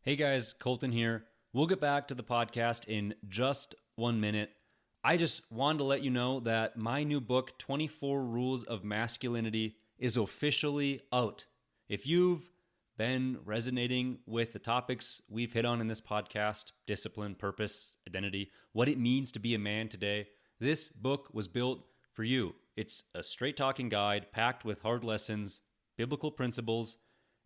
Hey guys, Colton here. We'll get back to the podcast in just 1 minute. I just wanted to let you know that my new book, 24 Rules of Masculinity, is officially out. If you've been resonating with the topics we've hit on in this podcast, discipline, purpose, identity, what it means to be a man today, this book was built for you. It's a straight-talking guide packed with hard lessons, biblical principles,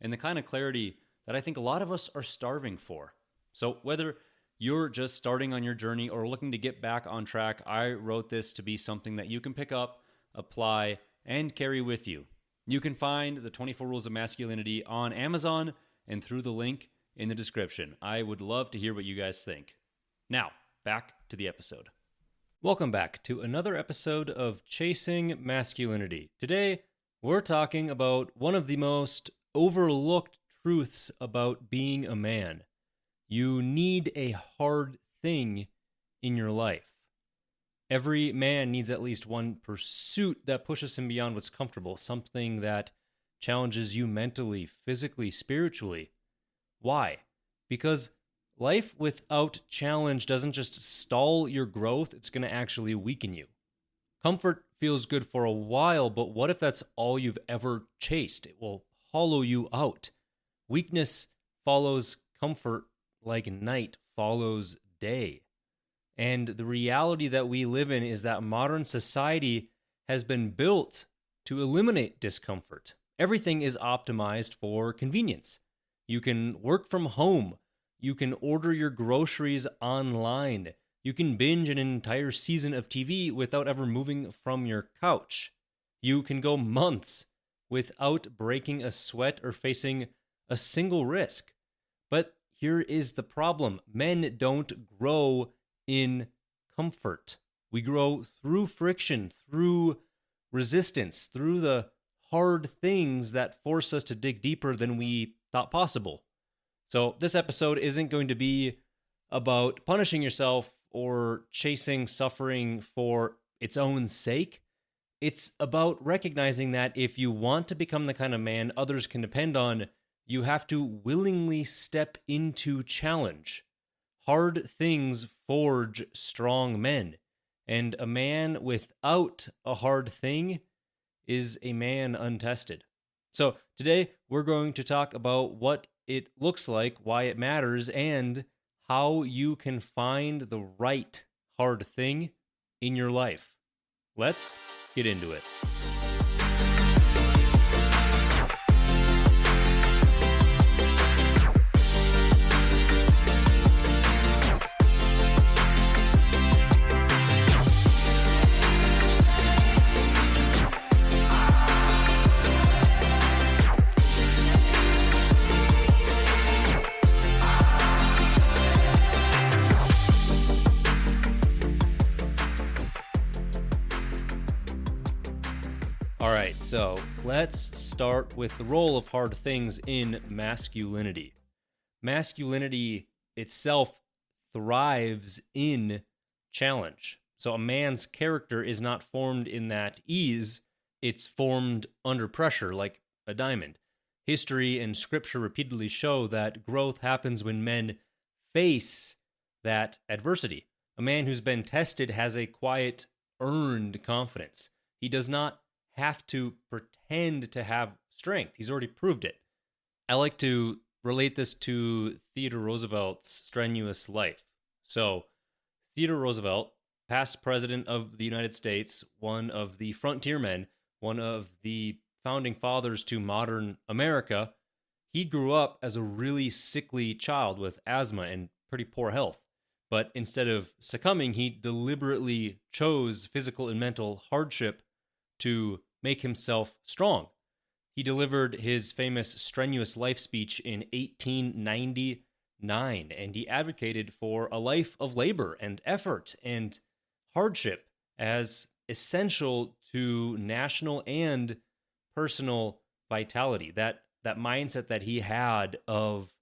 and the kind of clarity that I think a lot of us are starving for. So whether you're just starting on your journey or looking to get back on track, I wrote this to be something that you can pick up, apply, and carry with you. You can find the 24 Rules of Masculinity on Amazon and through the link in the description. I would love to hear what you guys think. Now, back to the episode. Welcome back to another episode of Chasing Masculinity. Today, we're talking about one of the most overlooked truths about being a man. You need a hard thing in your life. Every man needs at least one pursuit that pushes him beyond what's comfortable, something that challenges you mentally, physically, spiritually. Why? Because life without challenge doesn't just stall your growth, it's going to actually weaken you. Comfort feels good for a while, but what if that's all you've ever chased? It will hollow you out. Weakness follows comfort like night follows day. And the reality that we live in is that modern society has been built to eliminate discomfort. Everything is optimized for convenience. You can work from home. You can order your groceries online. You can binge an entire season of TV without ever moving from your couch. You can go months without breaking a sweat or facing a single risk. But here is the problem. Men don't grow in comfort. We grow through friction, through resistance, through the hard things that force us to dig deeper than we thought possible. So this episode isn't going to be about punishing yourself or chasing suffering for its own sake. It's about recognizing that if you want to become the kind of man others can depend on, you have to willingly step into challenge. Hard things forge strong men, and a man without a hard thing is a man untested. So today we're going to talk about what it looks like, why it matters, and how you can find the right hard thing in your life. Let's get into it. Alright, so let's start with the role of hard things in masculinity. Masculinity itself thrives in challenge. So a man's character is not formed in that ease, it's formed under pressure like a diamond. History and scripture repeatedly show that growth happens when men face that adversity. A man who's been tested has a quiet, earned confidence. He does not have to pretend to have strength. He's already proved it. I like to relate this to Theodore Roosevelt's strenuous life. So, Theodore Roosevelt, past president of the United States, one of the frontier men, one of the founding fathers to modern America, he grew up as a really sickly child with asthma and pretty poor health. But instead of succumbing, he deliberately chose physical and mental hardship to make himself strong. He delivered his famous strenuous life speech in 1899, and he advocated for a life of labor and effort and hardship as essential to national and personal vitality. That mindset that he had of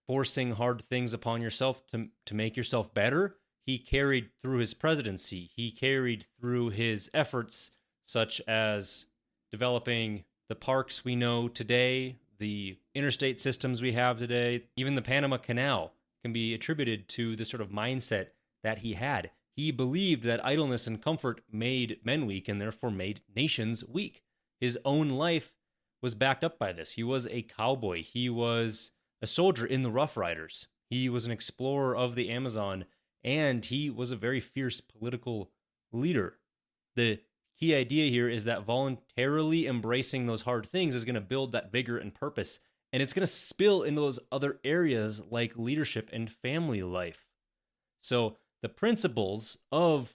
forcing hard things upon yourself to make yourself better, he carried through his presidency. He carried through his efforts such as developing the parks we know today, the interstate systems we have today, even the Panama Canal, can be attributed to the sort of mindset that he had. He believed that idleness and comfort made men weak and therefore made nations weak. His own life was backed up by this. He was a cowboy. He was a soldier in the Rough Riders. He was an explorer of the Amazon, and he was a very fierce political leader. The key idea here is that voluntarily embracing those hard things is going to build that vigor and purpose, and it's going to spill into those other areas like leadership and family life. So the principles of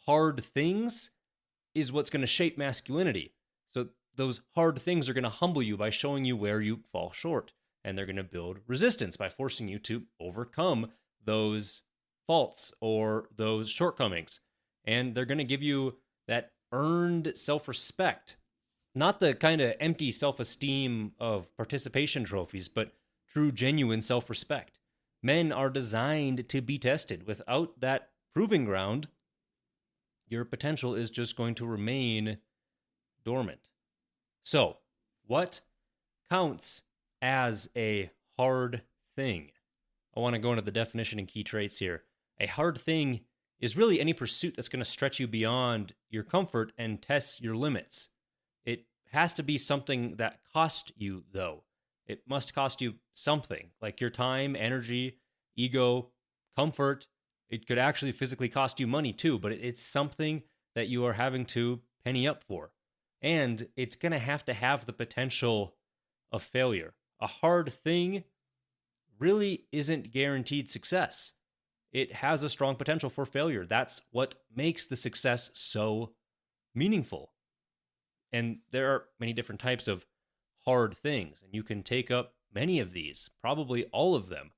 hard things is what's going to shape masculinity. So those hard things are going to humble you by showing you where you fall short, and they're going to build resistance by forcing you to overcome those faults or those shortcomings. And they're going to give you that earned self-respect, not the kind of empty self-esteem of participation trophies, but true, genuine self-respect. Men are designed to be tested. Without that proving ground, your potential is just going to remain dormant. So, what counts as a hard thing? I want to go into the definition and key traits here. A hard thing is really any pursuit that's going to stretch you beyond your comfort and test your limits. It has to be something that costs you, though. It must cost you something, like your time, energy, ego, comfort. It could actually physically cost you money, too, but it's something that you are having to penny up for. And it's going to have the potential of failure. A hard thing really isn't guaranteed success. It has a strong potential for failure. That's what makes the success so meaningful. And there are many different types of hard things, and you can take up many of these, probably all of them.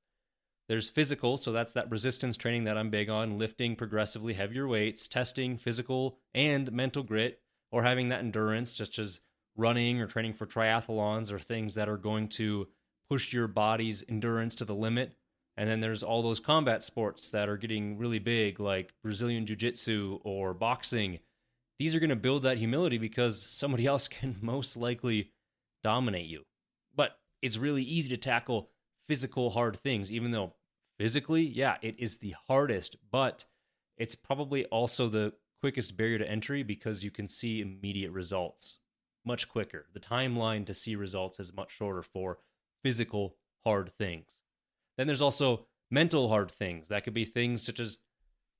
There's physical, so that's that resistance training that I'm big on, lifting progressively heavier weights, testing physical and mental grit, or having that endurance, such as running or training for triathlons or things that are going to push your body's endurance to the limit. And then there's all those combat sports that are getting really big, like Brazilian Jiu-Jitsu or boxing. These are going to build that humility because somebody else can most likely dominate you. But it's really easy to tackle physical hard things, even though physically, yeah, it is the hardest, but it's probably also the quickest barrier to entry because you can see immediate results much quicker. The timeline to see results is much shorter for physical hard things. Then there's also mental hard things. That could be things such as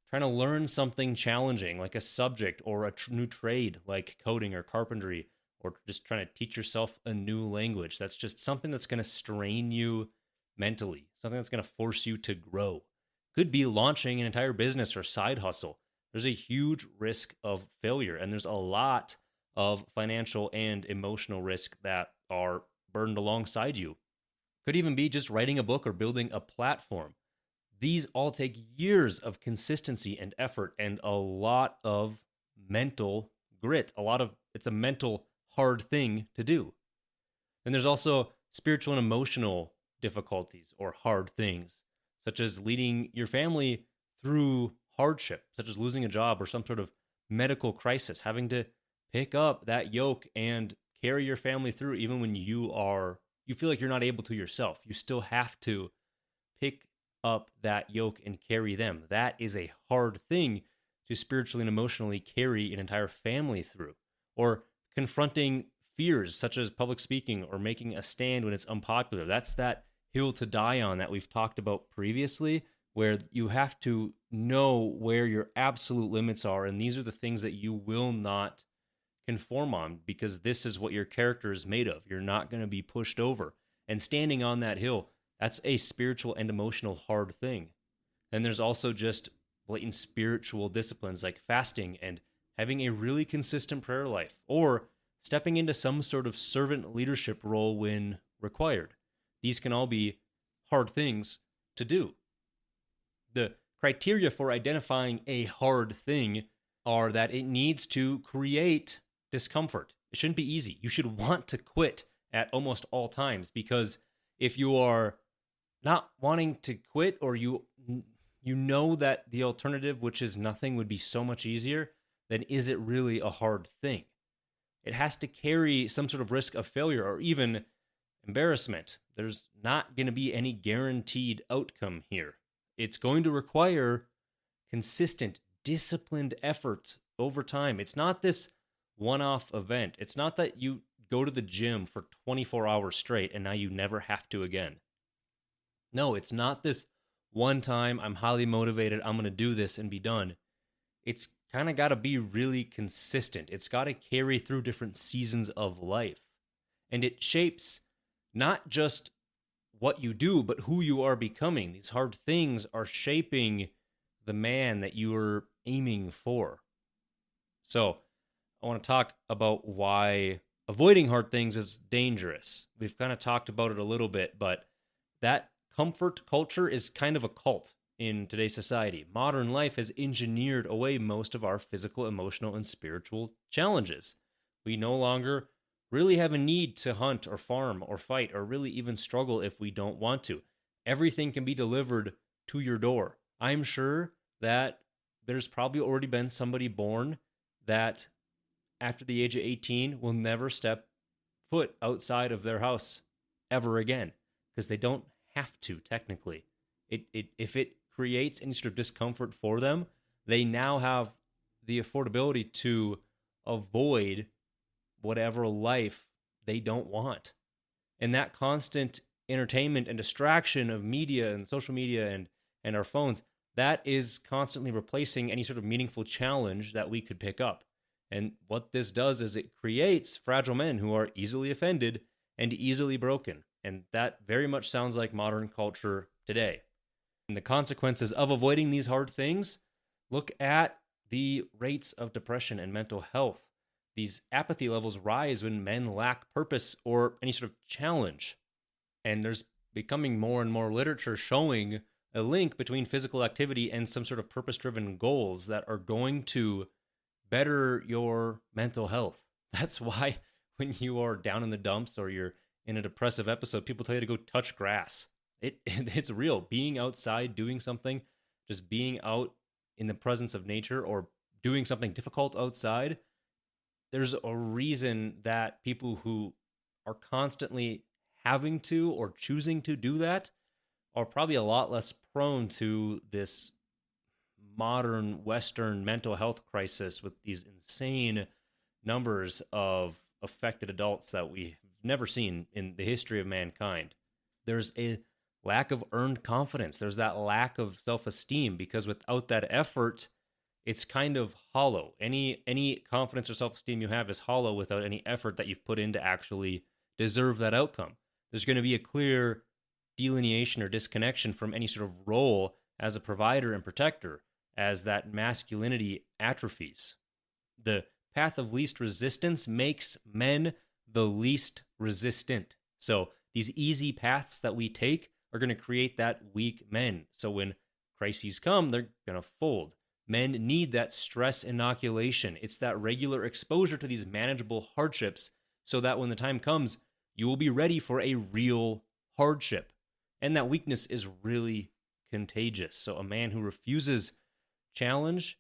trying to learn something challenging, like a subject or a new trade, like coding or carpentry, or just trying to teach yourself a new language. That's just something that's going to strain you mentally, something that's going to force you to grow. Could be launching an entire business or side hustle. There's a huge risk of failure, and there's a lot of financial and emotional risk that are burdened alongside you. Could even be just writing a book or building a platform. These all take years of consistency and effort and a lot of mental grit. It's a mental hard thing to do. And there's also spiritual and emotional difficulties or hard things, such as leading your family through hardship, such as losing a job or some sort of medical crisis, having to pick up that yoke and carry your family through even when you feel like you're not able to yourself. You still have to pick up that yoke and carry them. That is a hard thing to spiritually and emotionally carry an entire family through. Or confronting fears such as public speaking or making a stand when it's unpopular. That's that hill to die on that we've talked about previously, where you have to know where your absolute limits are, and these are the things that you will not conform on because this is what your character is made of. You're not going to be pushed over. And standing on that hill, that's a spiritual and emotional hard thing. Then there's also just blatant spiritual disciplines like fasting and having a really consistent prayer life, or stepping into some sort of servant leadership role when required. These can all be hard things to do. The criteria for identifying a hard thing are that it needs to create discomfort. It shouldn't be easy. You should want to quit at almost all times, because if you are not wanting to quit, or you know that the alternative, which is nothing, would be so much easier, then is it really a hard thing? It has to carry some sort of risk of failure, or even embarrassment. There's not going to be any guaranteed outcome here. It's going to require consistent, disciplined effort over time. It's not this one-off event. It's not that you go to the gym for 24 hours straight and now you never have to again. No, it's not this one time, I'm highly motivated, I'm going to do this and be done. It's kind of got to be really consistent. It's got to carry through different seasons of life. And it shapes not just what you do, but who you are becoming. These hard things are shaping the man that you are aiming for. So I want to talk about why avoiding hard things is dangerous. We've kind of talked about it a little bit, but that comfort culture is kind of a cult in today's society. Modern life has engineered away most of our physical, emotional, and spiritual challenges. We no longer really have a need to hunt or farm or fight or really even struggle if we don't want to. Everything can be delivered to your door. I'm sure that there's probably already been somebody born that after the age of 18 will never step foot outside of their house ever again because they don't have to technically. If it creates any sort of discomfort for them, they now have the affordability to avoid whatever life they don't want. And that constant entertainment and distraction of media and social media and our phones, that is constantly replacing any sort of meaningful challenge that we could pick up. And what this does is it creates fragile men who are easily offended and easily broken. And that very much sounds like modern culture today. And the consequences of avoiding these hard things, look at the rates of depression and mental health. These apathy levels rise when men lack purpose or any sort of challenge. And there's becoming more and more literature showing a link between physical activity and some sort of purpose-driven goals that are going to better your mental health. That's why when you are down in the dumps or you're in a depressive episode, people tell you to go touch grass. It's real. Being outside, doing something, just being out in the presence of nature or doing something difficult outside, there's a reason that people who are constantly having to or choosing to do that are probably a lot less prone to this modern Western mental health crisis with these insane numbers of affected adults that we've never seen in the history of mankind. There's a lack of earned confidence. There's that lack of self-esteem because without that effort, it's kind of hollow. Any confidence or self-esteem you have is hollow without any effort that you've put in to actually deserve that outcome. There's going to be a clear delineation or disconnection from any sort of role as a provider and protector as that masculinity atrophies. The path of least resistance makes men the least resistant. So these easy paths that we take are going to create that weak men. So when crises come, they're going to fold. Men need that stress inoculation. It's that regular exposure to these manageable hardships so that when the time comes, you will be ready for a real hardship. And that weakness is really contagious. So a man who refuses challenge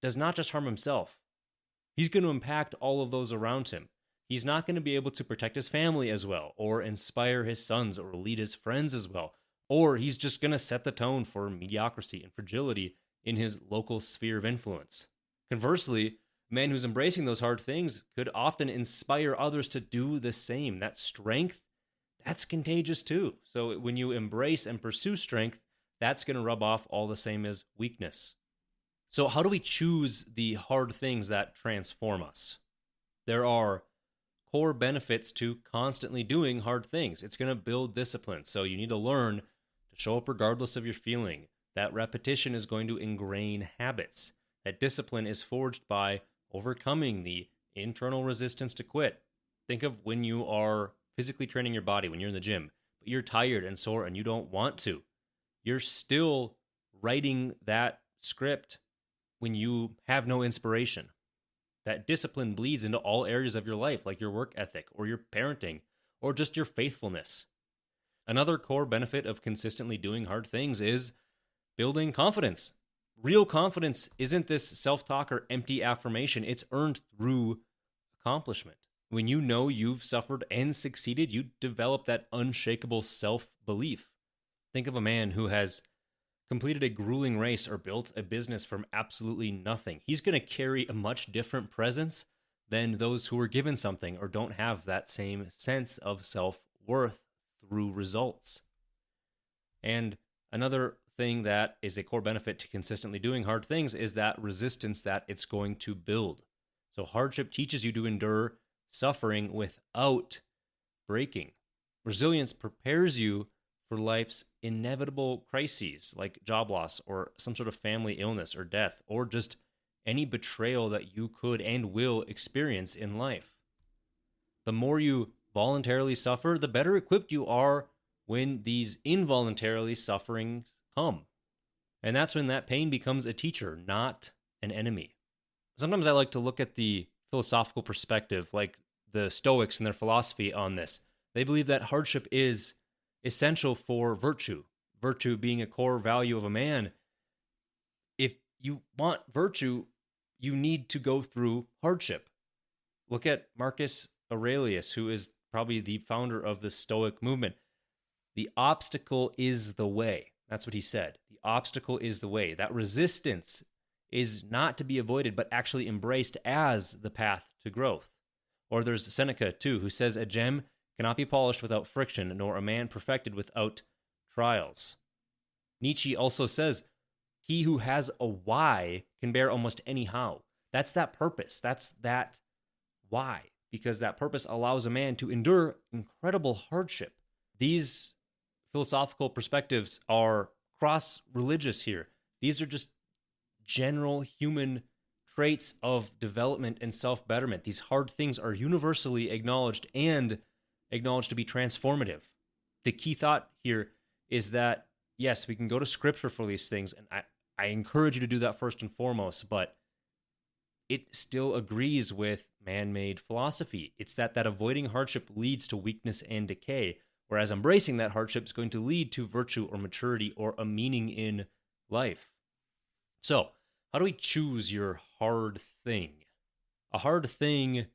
does not just harm himself. He's going to impact all of those around him. He's not going to be able to protect his family as well, or inspire his sons, or lead his friends as well. Or he's just going to set the tone for mediocrity and fragility in his local sphere of influence. Conversely, a man who's embracing those hard things could often inspire others to do the same. That strength, that's contagious too. So when you embrace and pursue strength, that's going to rub off all the same as weakness. So how do we choose the hard things that transform us? There are core benefits to constantly doing hard things. It's going to build discipline. So you need to learn to show up regardless of your feeling. That repetition is going to ingrain habits. That discipline is forged by overcoming the internal resistance to quit. Think of when you are physically training your body, when you're in the gym, but you're tired and sore and you don't want to. You're still writing that script when you have no inspiration. That discipline bleeds into all areas of your life, like your work ethic or your parenting or just your faithfulness. Another core benefit of consistently doing hard things is building confidence. Real confidence isn't this self-talk or empty affirmation. It's earned through accomplishment. When you know you've suffered and succeeded, you develop that unshakable self-belief. Think of a man who has completed a grueling race or built a business from absolutely nothing. He's going to carry a much different presence than those who were given something or don't have that same sense of self-worth through results. And another thing that is a core benefit to consistently doing hard things is that resistance that it's going to build. So hardship teaches you to endure suffering without breaking. Resilience prepares you for life's inevitable crises like job loss or some sort of family illness or death or just any betrayal that you could and will experience in life. The more you voluntarily suffer, the better equipped you are when these involuntarily sufferings come. And that's when that pain becomes a teacher, not an enemy. Sometimes I like to look at the philosophical perspective, like the Stoics and their philosophy on this. They believe that hardship is essential for virtue being a core value of a man. If you want virtue, you need to go through hardship. Look at Marcus Aurelius, who is probably the founder of the Stoic movement. The obstacle is the way. That's what he said. The obstacle is the way. That resistance is not to be avoided, but actually embraced as the path to growth. Or there's Seneca, too, who says, a gem cannot be polished without friction, nor a man perfected without trials. Nietzsche also says, he who has a why can bear almost any how. That's that purpose. That's that why. Because that purpose allows a man to endure incredible hardship. These philosophical perspectives are cross-religious here. These are just general human traits of development and self-betterment. These hard things are universally acknowledged and acknowledged to be transformative. The key thought here is that, yes, we can go to scripture for these things, and I encourage you to do that first and foremost, but it still agrees with man-made philosophy. It's that avoiding hardship leads to weakness and decay, whereas embracing that hardship is going to lead to virtue or maturity or a meaning in life. So, how do we choose your hard thing? A hard thing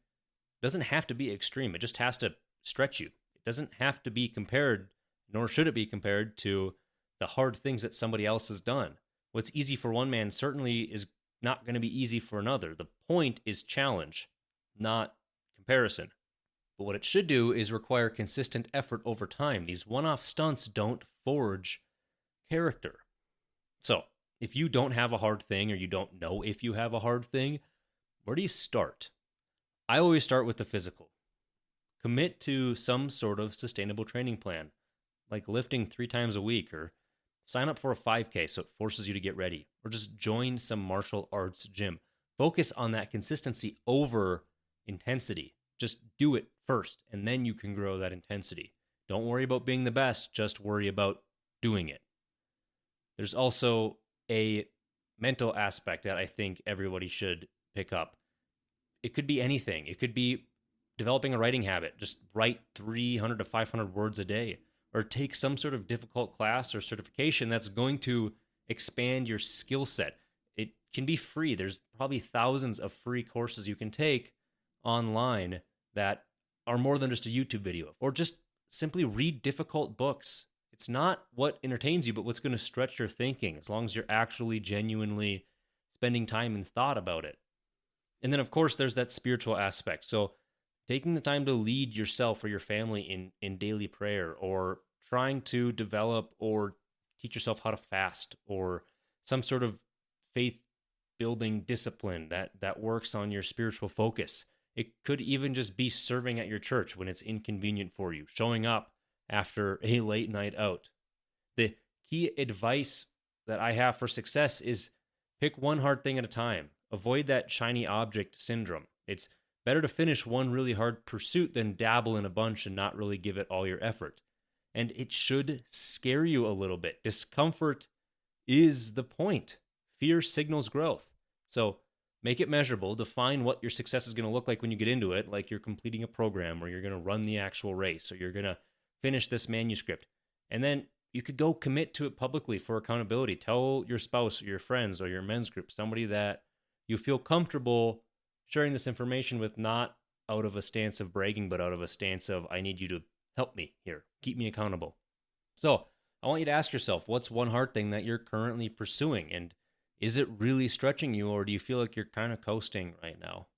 doesn't have to be extreme. It just has to stretch you. It doesn't have to be compared, nor should it be compared to the hard things that somebody else has done. What's easy for one man certainly is not going to be easy for another. The point is challenge, not comparison. But what it should do is require consistent effort over time. These one-off stunts don't forge character. So, if you don't have a hard thing or you don't know if you have a hard thing, where do you start? I always start with the physical. Commit to some sort of sustainable training plan, like lifting 3 times a week, or sign up for a 5K so it forces you to get ready, or just join some martial arts gym. Focus on that consistency over intensity. Just do it first, and then you can grow that intensity. Don't worry about being the best, just worry about doing it. There's also a mental aspect that I think everybody should pick up. It could be anything. It could be developing a writing habit. Just write 300 to 500 words a day, or take some sort of difficult class or certification that's going to expand your skill set. It can be free. There's probably thousands of free courses you can take online that are more than just a YouTube video, or just simply read difficult books. It's not what entertains you, but what's going to stretch your thinking, as long as you're actually genuinely spending time and thought about it. And then, of course, there's that spiritual aspect. So taking the time to lead yourself or your family in daily prayer, or trying to develop or teach yourself how to fast, or some sort of faith-building discipline that works on your spiritual focus. It could even just be serving at your church when it's inconvenient for you, showing up after a late night out. The key advice that I have for success is pick one hard thing at a time. Avoid that shiny object syndrome. It's better to finish one really hard pursuit than dabble in a bunch and not really give it all your effort. And it should scare you a little bit. Discomfort is the point. Fear signals growth. So make it measurable. Define what your success is going to look like when you get into it, like you're completing a program, or you're going to run the actual race, or you're going to finish this manuscript. And then you could go commit to it publicly for accountability. Tell your spouse or your friends or your men's group, somebody that you feel comfortable sharing this information with, not out of a stance of bragging, but out of a stance of, I need you to help me here, keep me accountable. So I want you to ask yourself, what's one hard thing that you're currently pursuing? And is it really stretching you, or do you feel like you're kind of coasting right now?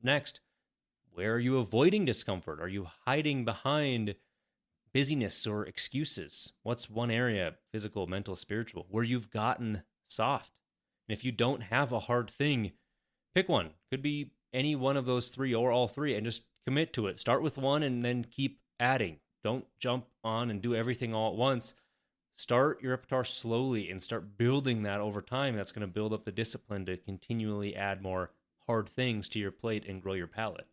Next, where are you avoiding discomfort? Are you hiding behind busyness or excuses? What's one area, physical, mental, spiritual, where you've gotten soft? And if you don't have a hard thing, pick one. Could be any one of those three or all three, and just commit to it. Start with one and then keep adding. Don't jump on and do everything all at once. Start your repertoire slowly and start building that over time. That's going to build up the discipline to continually add more hard things to your plate and grow your palate.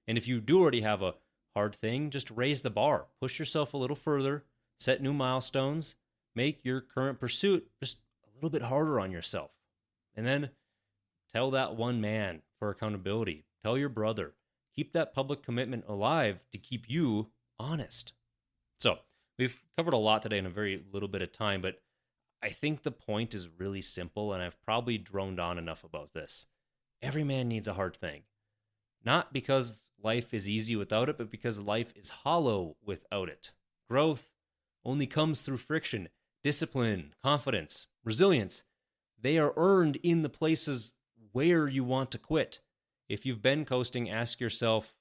And if you do already have a hard thing, just raise the bar. Push yourself a little further. Set new milestones. Make your current pursuit just a little bit harder on yourself. And then tell that one man for accountability. Tell your brother. Keep that public commitment alive to keep you honest. So, we've covered a lot today in a very little bit of time, but I think the point is really simple, and I've probably droned on enough about this. Every man needs a hard thing. Not because life is easy without it, but because life is hollow without it. Growth only comes through friction, discipline, confidence, resilience. They are earned in the places where you want to quit. If you've been coasting, ask yourself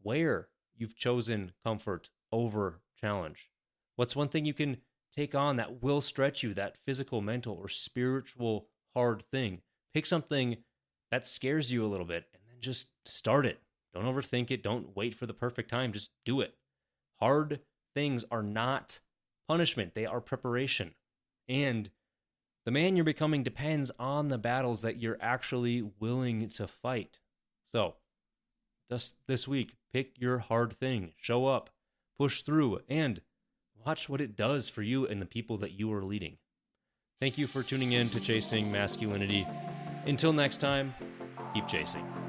where you've chosen comfort over challenge. What's one thing you can take on that will stretch you, that physical, mental, or spiritual hard thing? Pick something that scares you a little bit and then just start it. Don't overthink it. Don't wait for the perfect time. Just do it. Hard things are not punishment. They are preparation. And the man you're becoming depends on the battles that you're actually willing to fight. So, just this week, pick your hard thing. Show up. Push through, and watch what it does for you and the people that you are leading. Thank you for tuning in to Chasing Masculinity. Until next time, keep chasing.